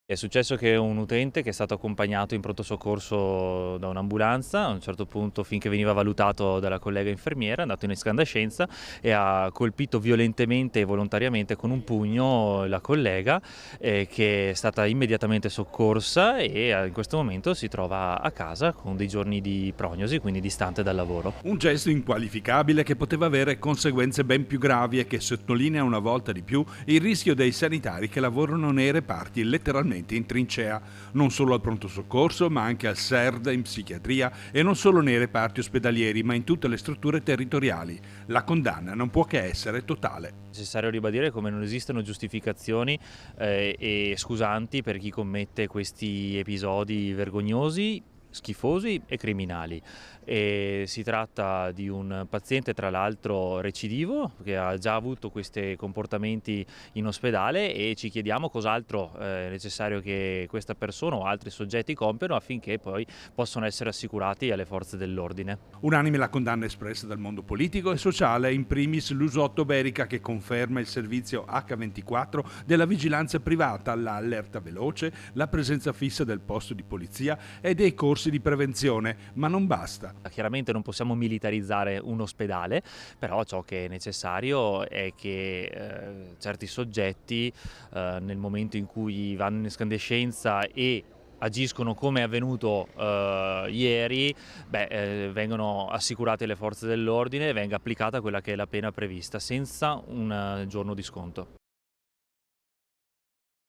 È successo che un utente che è stato accompagnato in pronto soccorso da un'ambulanza, a un certo punto, finché veniva valutato dalla collega infermiera, è andato in escandescenza e ha colpito violentemente e volontariamente con un pugno la collega, che è stata immediatamente soccorsa e in questo momento si trova a casa con dei giorni di prognosi, quindi distante dal lavoro. Un gesto inqualificabile che poteva avere conseguenze ben più gravi e che sottolinea una volta di più il rischio dei sanitari che lavorano nei reparti letteralmente in trincea, non solo al pronto soccorso ma anche al SERD in psichiatria e non solo nei reparti ospedalieri ma in tutte le strutture territoriali. La condanna non può che essere totale. È necessario ribadire come non esistono giustificazioni e scusanti per chi commette questi episodi vergognosi, schifosi e criminali. Si tratta di un paziente tra l'altro recidivo che ha già avuto questi comportamenti in ospedale e ci chiediamo cos'altro è necessario che questa persona o altri soggetti compiano affinché poi possano essere assicurati alle forze dell'ordine. Unanime la condanna espressa dal mondo politico e sociale, in primis l'Usotto Berica che conferma il servizio H24 della vigilanza privata, l'allerta veloce, la presenza fissa del posto di polizia e dei corsi di prevenzione, ma non basta. Chiaramente non possiamo militarizzare un ospedale, però ciò che è necessario è che certi soggetti nel momento in cui vanno in escandescenza e agiscono come è avvenuto ieri, vengono assicurate le forze dell'ordine e venga applicata quella che è la pena prevista senza un giorno di sconto.